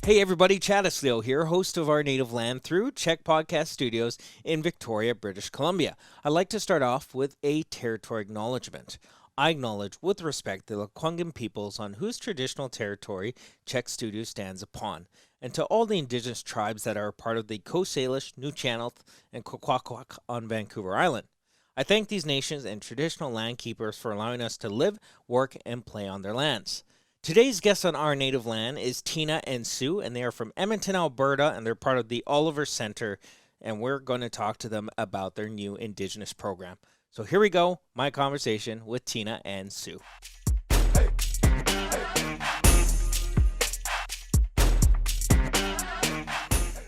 Hey everybody, Leo here, host of Our Native Land through Czech Podcast Studios in Victoria, British Columbia. I'd like to start off with a territory acknowledgement. I acknowledge with respect the Lekwungen peoples on whose traditional territory Czech Studio stands upon, and to all the Indigenous tribes that are part of the Coast Salish, New Channel, and Kwakwaka'wakw on Vancouver Island. I thank these nations and traditional land keepers for allowing us to live, work, and play on their lands. Today's guest on Our Native Land is Tina and Sue, and they are from Edmonton, Alberta, and they're part of the Oliver Center, and we're going to talk to them about their new Indigenous program. So here we go, my conversation with Tina and Sue.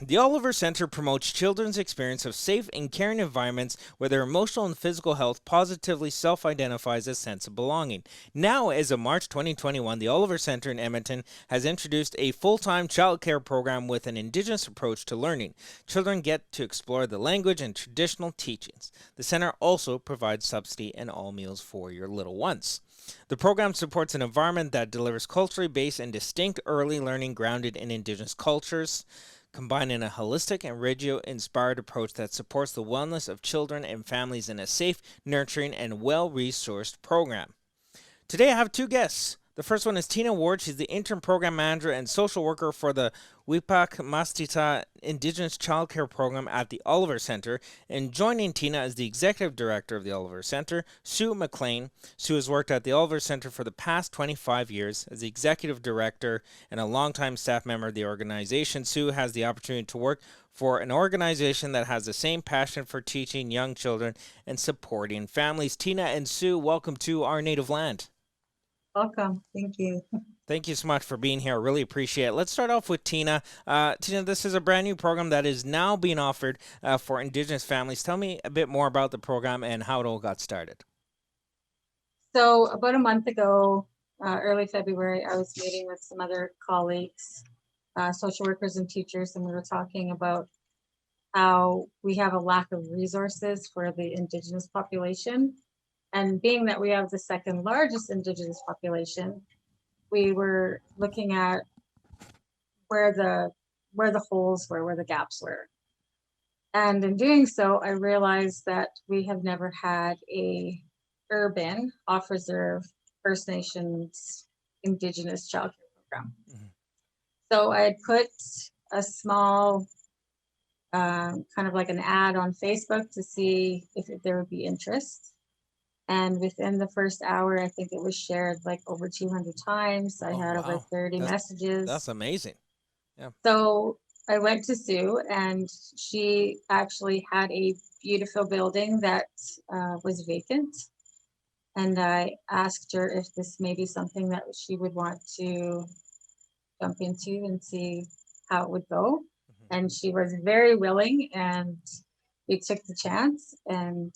The Oliver Center promotes children's experience of safe and caring environments where their emotional and physical health positively self-identifies a sense of belonging. Now, as of March 2021, the Oliver Center in Edmonton has introduced a full-time child care program with an Indigenous approach to learning. Children get to explore the language and traditional teachings. The center also provides subsidy and all meals for your little ones. The program supports an environment that delivers culturally based and distinct early learning grounded in Indigenous cultures, combining a holistic and Reggio-inspired approach that supports the wellness of children and families in a safe, nurturing, and well-resourced program. Today I have two guests. The first one is Tina Ward. She's the interim program manager and social worker for the Wipak Mastita Indigenous Child Care Program at the Oliver Center. And joining Tina is the executive director of the Oliver Center, Sue McLean. Sue has worked at the Oliver Center for the past 25 years as the executive director and a longtime staff member of the organization. Sue has the opportunity to work for an organization that has the same passion for teaching young children and supporting families. Tina and Sue, welcome to Our Native Land. Welcome. Thank you. Thank you so much for being here. I really appreciate it. Let's start off with Tina. Tina, this is a brand new program that is now being offered for Indigenous families. Tell me a bit more about the program and how it all got started. So about a month ago, early February, I was meeting with some other colleagues, social workers and teachers, and we were talking about how we have a lack of resources for the Indigenous population. And being that we have the second largest Indigenous population, we were looking at where the holes were, where the gaps were. And in doing so, I realized that we have never had a urban off-reserve First Nations Indigenous childcare program. Mm-hmm. So I had put a small kind of like an ad on Facebook to see if there would be interest. And within the first hour, I think it was shared like over 200 times. I had over 30 messages. That's amazing. Yeah. So I went to Sue, and she actually had a beautiful building that was vacant. And I asked her if this may be something that she would want to jump into and see how it would go. Mm-hmm. And she was very willing, and we took the chance, and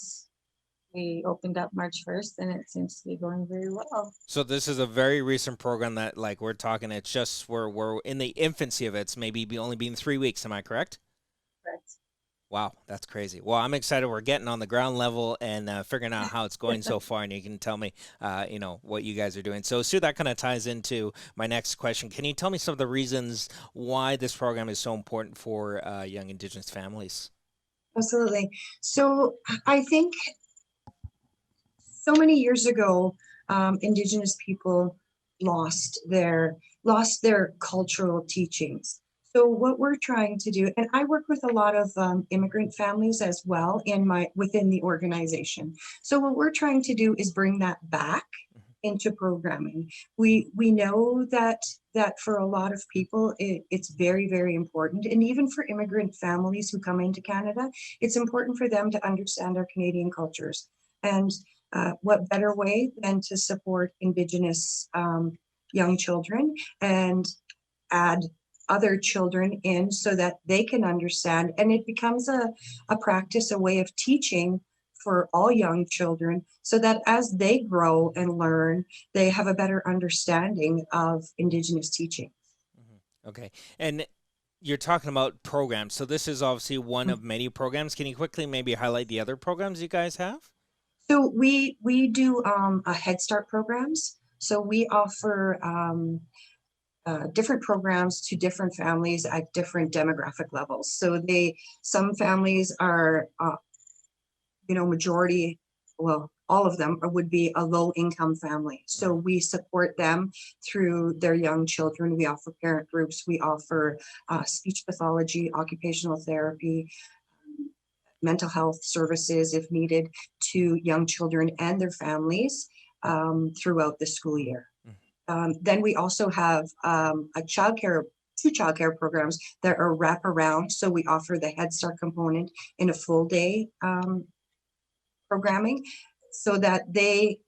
we opened up March 1st, and it seems to be going very well. So this is a very recent program that, like, we're talking, it's just, we're in the infancy of it. It's maybe only been 3 weeks. Am I correct? Correct. Wow, that's crazy. Well, I'm excited. We're getting on the ground level and figuring out how it's going so far, and you can tell me, what you guys are doing. So, Sue, that kind of ties into my next question. Can you tell me some of the reasons why this program is so important for young Indigenous families? Absolutely. So I think so many years ago, Indigenous people lost their cultural teachings. So what we're trying to do, and I work with a lot of immigrant families as well within the organization. So what we're trying to do is bring that back into programming. We know that for a lot of people, it's very, very important. And even for immigrant families who come into Canada, it's important for them to understand our Canadian cultures. And what better way than to support Indigenous young children and add other children in so that they can understand. And it becomes a practice, a way of teaching for all young children so that as they grow and learn, they have a better understanding of Indigenous teaching. Mm-hmm. Okay. And you're talking about programs. So this is obviously one of many programs. Can you quickly maybe highlight the other programs you guys have? So we do a Head Start programs. So we offer different programs to different families at different demographic levels. So some families are, majority, well, all of them would be a low income family. So we support them through their young children. We offer parent groups. We offer speech pathology, occupational therapy, mental health services if needed to young children and their families throughout the school year. Then we also have two childcare programs that are wraparound. So we offer the Head Start component in a full day programming, so that they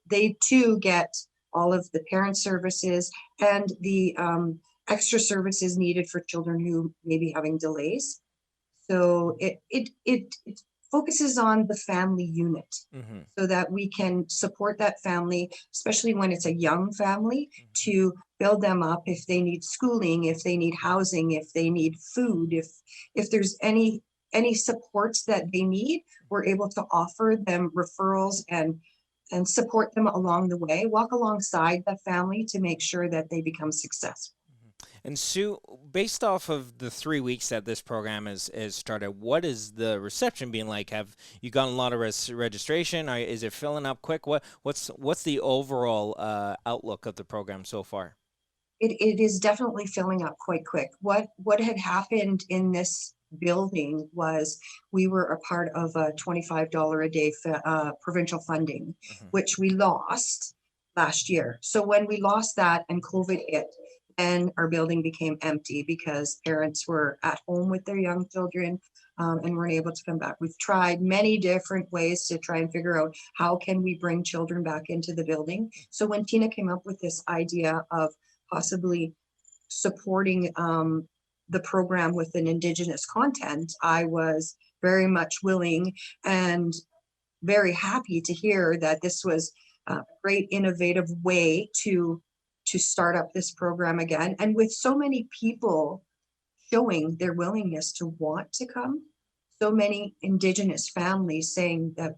too get all of the parent services and the extra services needed for children who may be having delays. So it focuses on the family unit, so that we can support that family, especially when it's a young family, to build them up if they need schooling, if they need housing, if they need food, if there's any supports that they need, we're able to offer them referrals and support them along the way, walk alongside the family to make sure that they become successful. And Sue, based off of the 3 weeks that this program has started, what is the reception been like? Have you gotten a lot of registration? Is it filling up quick? What's the overall outlook of the program so far? It is definitely filling up quite quick. What had happened in this building was we were a part of a $25 a day provincial funding, which we lost last year. So when we lost that and COVID hit, and our building became empty because parents were at home with their young children and weren't able to come back. We've tried many different ways to try and figure out how can we bring children back into the building. So when Tina came up with this idea of possibly supporting the program with an Indigenous content, I was very much willing and very happy to hear that this was a great innovative way to start up this program again. And with so many people showing their willingness to want to come, so many Indigenous families saying that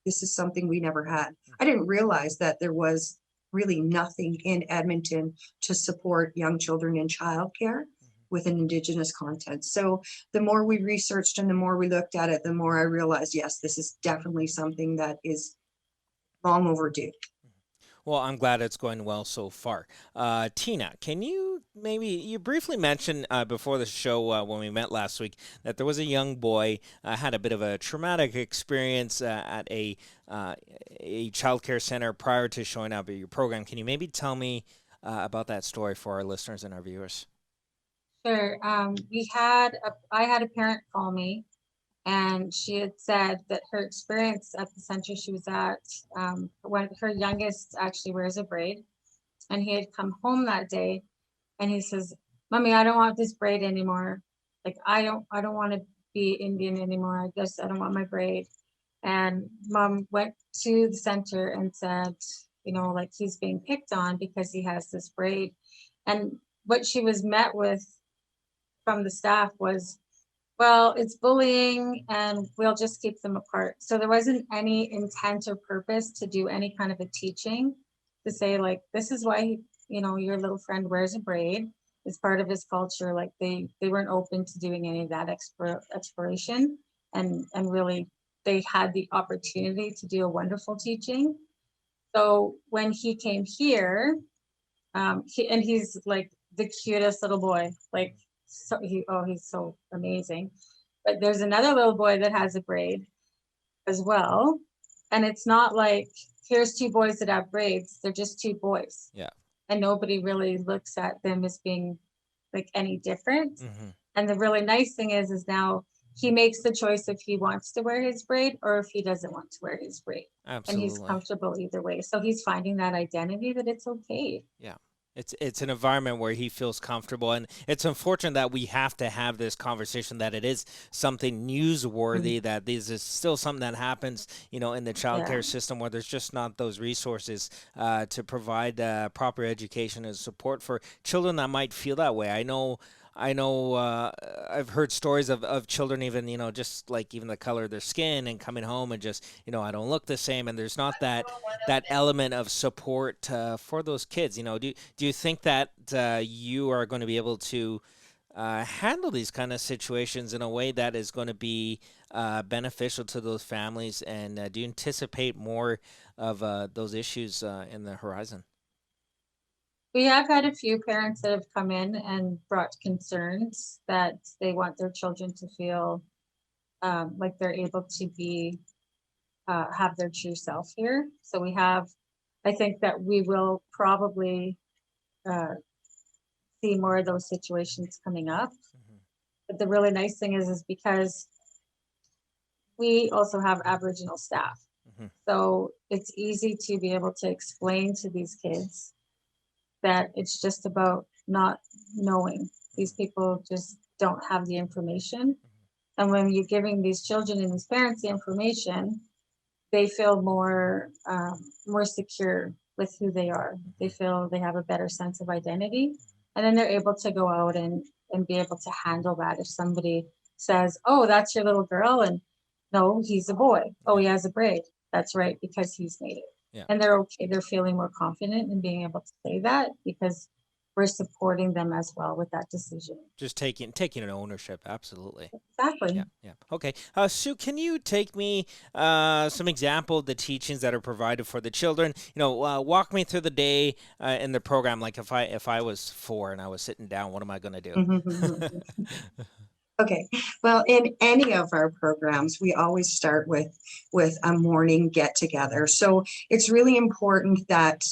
this is something we never had. I didn't realize that there was really nothing in Edmonton to support young children in childcare with an Indigenous content. So the more we researched and the more we looked at it, the more I realized, yes, this is definitely something that is long overdue. Well, I'm glad it's going well so far. Tina, can you you briefly mentioned before the show when we met last week that there was a young boy had a bit of a traumatic experience at a childcare center prior to showing up at your program. Can you maybe tell me about that story for our listeners and our viewers? Sure. I had a parent call me, and she had said that her experience at the center she was at, when her youngest actually wears a braid, and he had come home that day, and he says, "Mommy, I don't want this braid anymore. Like I don't want to be Indian anymore. I don't want my braid." And Mom went to the center and said, like he's being picked on because he has this braid, and what she was met with from the staff was, well, it's bullying and we'll just keep them apart. So there wasn't any intent or purpose to do any kind of a teaching to say, like, this is why, your little friend wears a braid. It's part of his culture. Like they weren't open to doing any of that exploration. And really, they had the opportunity to do a wonderful teaching. So when he came here, he's like the cutest little boy, like, so he's so amazing. But there's another little boy that has a braid as well, and it's not like here's two boys that have braids. They're just two boys. Yeah. And nobody really looks at them as being like any different. And the really nice thing is now he makes the choice if he wants to wear his braid or if he doesn't want to wear his braid. Absolutely. And he's comfortable either way. So he's finding that identity that it's okay. Yeah. It's an environment where he feels comfortable, and it's unfortunate that we have to have this conversation, that it is something newsworthy, that this is still something that happens, in the childcare system where there's just not those resources to provide proper education and support for children that might feel that way. I know I know I've heard stories of children even, just like even the color of their skin and coming home and just, I don't look the same. And there's not that element of support for those kids. Do you think that you are going to be able to handle these kind of situations in a way that is going to be beneficial to those families? And do you anticipate more of those issues in the horizon? We have had a few parents that have come in and brought concerns that they want their children to feel like they're able to be have their true self here. So I think that we will probably uh, see more of those situations coming up. Mhm. But the really nice thing is because we also have Aboriginal staff. Mhm. So it's easy to be able to explain to these kids that it's just about not knowing. These people just don't have the information. And when you're giving these children and these parents the information, they feel more secure with who they are. They feel they have a better sense of identity. And then they're able to go out and be able to handle that. If somebody says, oh, that's your little girl, and no, he's a boy. Oh, Yeah. he has a braid. That's right, because he's Native. Yeah. And they're okay. They're feeling more confident in being able to say that because we're supporting them as well with that decision. Just taking an ownership. Absolutely. Exactly. Yeah, yeah. Okay. Sue, can you take me some example of the teachings that are provided for the children? Walk me through the day in the program. Like if I was 4 and I was sitting down, what am I going to do? Okay, well, in any of our programs, we always start with a morning get together. So it's really important that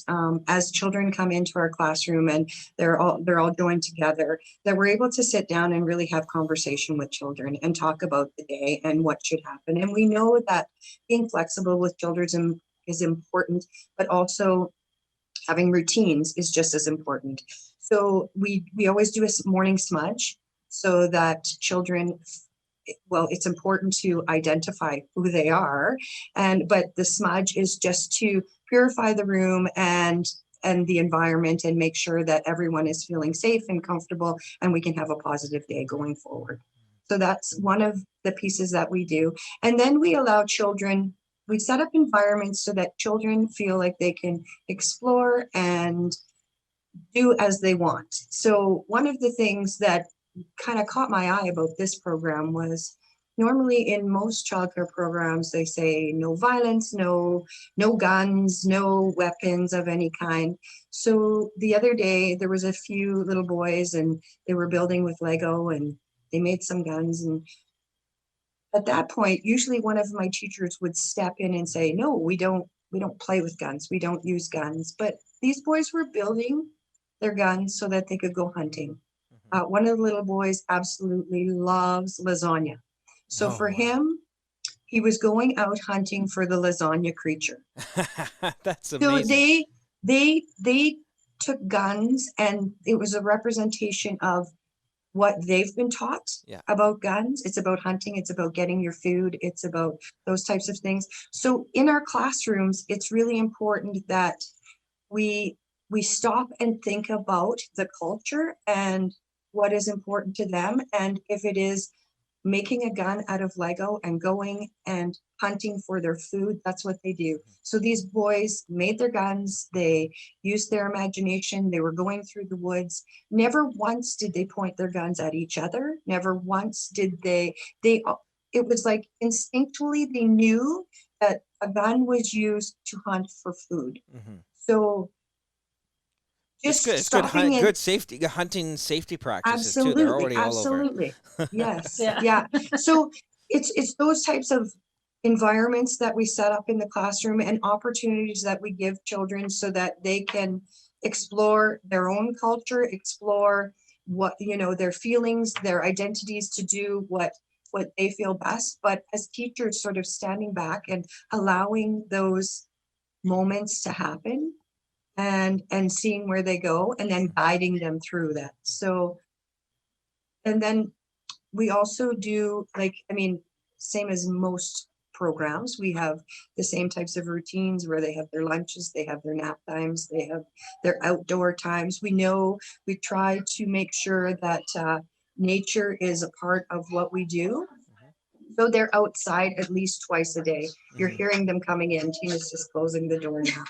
as children come into our classroom and they're all joined together, that we're able to sit down and really have conversation with children and talk about the day and what should happen. And we know that being flexible with children is important, but also having routines is just as important. So we always do a morning smudge so that children, well, it's important to identify who they are, but the smudge is just to purify the room and the environment and make sure that everyone is feeling safe and comfortable and we can have a positive day going forward. So that's one of the pieces that we do. And then we allow children, we set up environments so that children feel like they can explore and do as they want. So one of the things that kind of caught my eye about this program was normally in most childcare programs they say no violence, no guns, no weapons of any kind. So the other day there was a few little boys and they were building with Lego and they made some guns, and at that point usually one of my teachers would step in and say, no, we don't play with guns, we don't use guns. But these boys were building their guns so that they could go hunting. Mhm. One of the little boys absolutely loves lasagna. So Oh, for wow. him, he was going out hunting for the lasagna creature. That's So amazing. they took guns and it was a representation of what they've been taught Yeah. about guns. It's about hunting, it's about getting your food, it's about those types of things. So in our classrooms, it's really important that we we stop and think about the culture and what is important to them. And if it is making a gun out of Lego and going and hunting for their food, that's what they do. So these boys made their guns, they used their imagination, they were going through the woods. Never once did they point their guns at each other. Never once did they it was like instinctually they knew that a gun was used to hunt for food. Hmm. So It's good. just It's good. stopping and Good safety hunting safety practices too. They're absolutely, already all over. absolutely. Yes, Yeah. yeah. So it's those types of environments that we set up in the classroom and opportunities that we give children so that they can explore their own culture, explore what, their feelings, their identities, to do what they feel best. But as teachers, sort of standing back and allowing those moments to happen and seeing where they go and then guiding them through that. So, and then we also do, like, I mean, same as most programs, we have the same types of routines where they have their lunches, they have their nap times, they have their outdoor times. We know we try to make sure that nature is a part of what we do. Mhm. So they're outside at least twice a day. You're Mhm. hearing them coming in. Tina's just closing the door now.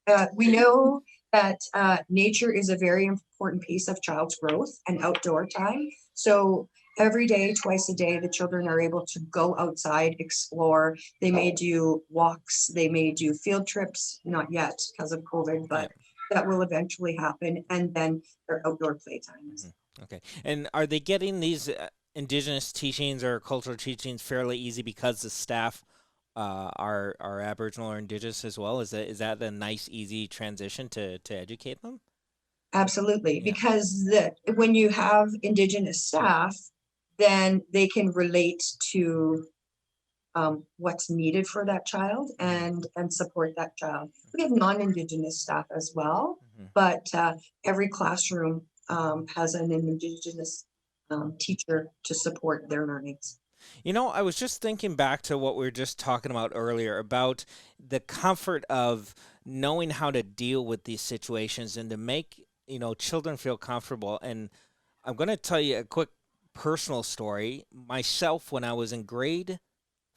But we know that nature is a very important piece of child's growth and outdoor time. So every day, twice a day, the children are able to go outside, explore. They may do walks, they may do field trips, not yet because of COVID, but Yeah. that will eventually happen. And then their outdoor playtimes. Mhm. Okay. And are they getting these Indigenous teachings or cultural teachings fairly easy because the staff are Aboriginal or Indigenous as well? Is that a nice, easy transition to educate them? Absolutely, Yeah. because when you have Indigenous staff, then they can relate to what's needed for that child and support that child. We have non-Indigenous staff as well, Mhm. but every classroom has an Indigenous teacher to support their learnings. I was just thinking back to what we were just talking about earlier about the comfort of knowing how to deal with these situations and to make, children feel comfortable. And I'm going to tell you a quick personal story. Myself, when I was in grade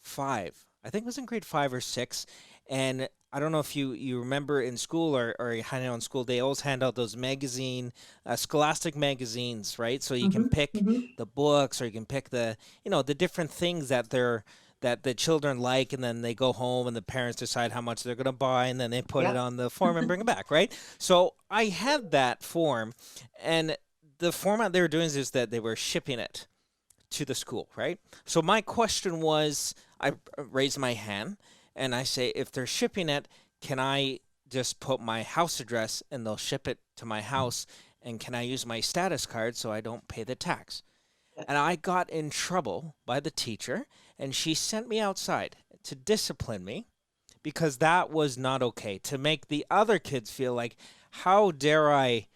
5, I think it was in grade 5 or 6, and I don't know if you remember in school or you had it on school, they always hand out those scholastic magazines, right? So you can Mhm, pick mhm. the books, or you can pick the different things that the children like, and then they go home and the parents decide how much they're going to buy, and then they put it Yep. on the form and bring it back, right? So I had that form, and the format they were doing is that they were shipping it to the school, right? So my question was, I raised my hand and I say, if they're shipping it, can I just put my house address and they'll ship it to my house? And can I use my status card so I don't pay the tax? And I got in trouble by the teacher, and she sent me outside to discipline me because that was not okay, to make the other kids feel like, how dare I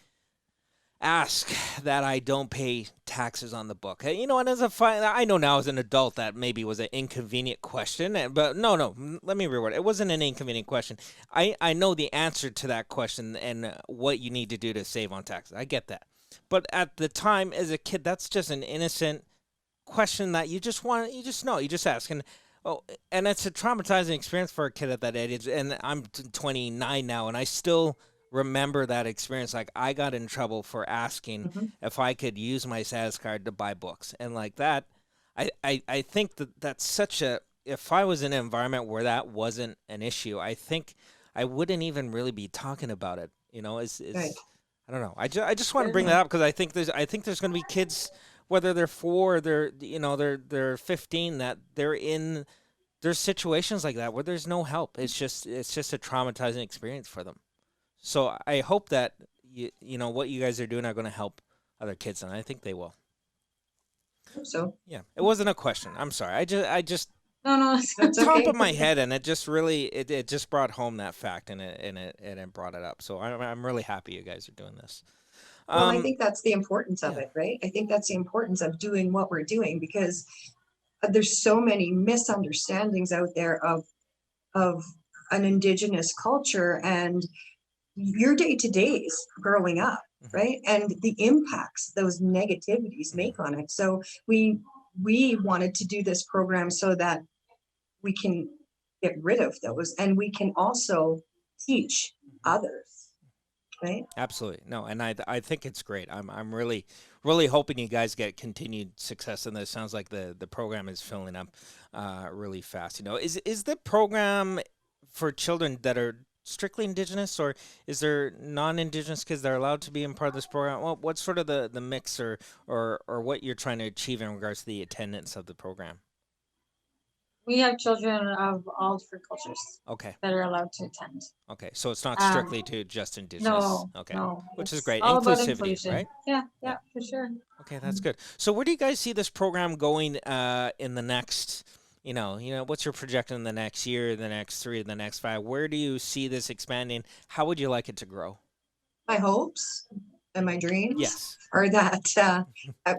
ask that I don't pay taxes on the book. And I know now as an adult that maybe was an inconvenient question, but no, let me reword it. It wasn't an inconvenient question. I know the answer to that question and what you need to do to save on taxes. I get that. But at the time, as a kid, that's just an innocent question that you just know, you just ask. And it's a traumatizing experience for a kid at that age. And I'm 29 now, and I still remember that experience. Like, I got in trouble for asking Mhm. if I could use my status card to buy books, and like that, I think that's such a. If I was in an environment where that wasn't an issue, I think I wouldn't even really be talking about it. Right. I don't know. I just want to bring that Certainly. up because I think there's going to be kids, whether they're 4 or they're 15, that there's situations like that where there's no help. It's just a traumatizing experience for them. So I hope that what you guys are doing are going to help other kids, and I think they will. Hope so. Yeah, it wasn't a question. I'm sorry. I just No, no, That's top okay. of my head, and it just really it just brought home that fact, and it brought it up. So I'm really happy you guys are doing this. Well, I Um, think that's the importance of yeah. it, right? I think that's the importance of doing what we're doing because there's so many misunderstandings out there of an Indigenous culture and your day to days growing up, Mhm, right? And the impacts those negativities mhm. make on it. So we wanted to do this program so that we can get rid of those and we can also teach others, right? Absolutely. No, and I think it's great. I'm really hoping you guys get continued success in this. Sounds like the program is filling up really fast. Is the program for children that are strictly Indigenous, or is there non-Indigenous kids that are allowed to be in part of this program? What's sort of the mix, or what you're trying to achieve in regards to the attendance of the program? we have children of all different cultures Okay. that are allowed to attend. Okay. So it's not Um, strictly to just Indigenous. no, Okay. no, Which is it's great. all about Inclusivity, inclusion. right? Yeah, Yeah. yeah, for sure. Okay, that's good. So where do you guys see this program going in the next, what's your projection in the next year, the next 3, the next 5? Where do you see this expanding? How would you like it to grow? My hopes and my dreams Yes. are that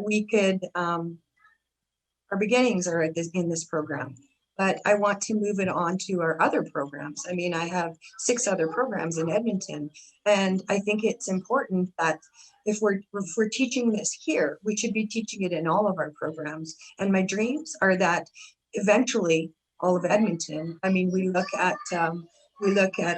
we could our beginnings are in this program. but I want to move it on to our other programs. I mean, I have 6 other programs in Edmonton, and I think it's important that if we're teaching this here, we should be teaching it in all of our programs. And my dreams are that eventually all of Edmonton, I mean, we look at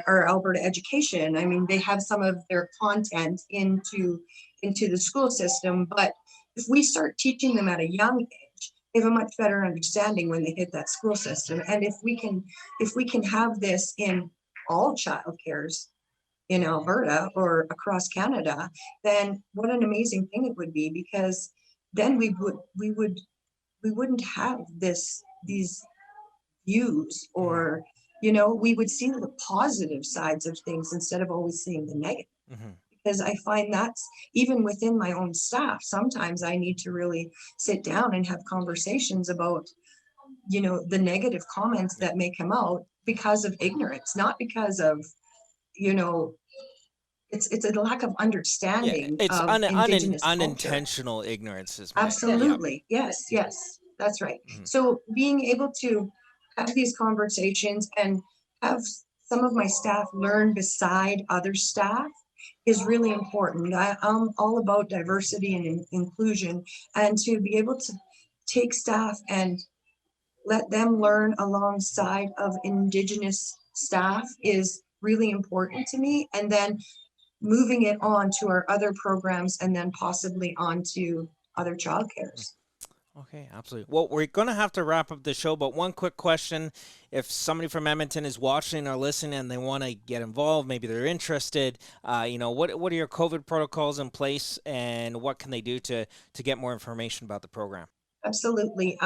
our Alberta education. I mean, they have some of their content into the school system, but if we start teaching them at a young age, they have a much better understanding when they hit that school system. And if we can have this in all childcares in Alberta or across Canada, then what an amazing thing it would be, because then we wouldn't have these views, or we would see the positive sides of things instead of always seeing the negative. Mm-hmm. Because I find that's even within my own staff. Sometimes I need to really sit down and have conversations about, the negative comments that may come out because of ignorance, not because of, it's a lack of understanding It's of Indigenous culture. unintentional ignorance is my Absolutely. Yes, that's right. Mhm. So being able to have these conversations and have some of my staff learn beside other staff is really important. I'm all about diversity and inclusion, and to be able to take staff and let them learn alongside of Indigenous staff is really important to me. And then moving it on to our other programs, and then possibly on to other childcares. Okay, absolutely. Well, we're going to have to wrap up the show, but one quick question. If somebody from Edmonton is watching or listening and they want to get involved, maybe they're interested, what are your COVID protocols in place, and what can they do to get more information about the program? Absolutely.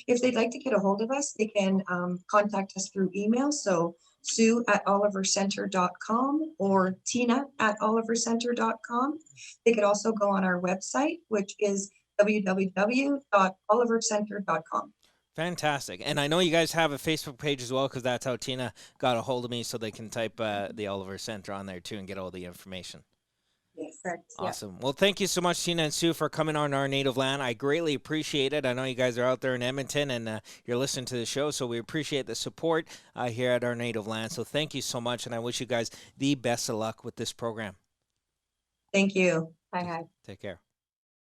If they'd like to get a hold of us, they can contact us through email. So sue@olivercenter.com or tina@olivercenter.com. They could also go on our website, which is www.olivercenter.com. Fantastic. And I know you guys have a Facebook page as well, because that's how Tina got a hold of me, so they can type the Oliver Center on there too and get all the information. Yes. Correct. Awesome. Well, thank you so much, Tina and Sue, for coming on Our Native Land. I greatly appreciate it. I know you guys are out there in Edmonton, and you're listening to the show, so we appreciate the support here at Our Native Land. So thank you so much, and I wish you guys the best of luck with this program. Thank you. Bye. Take care.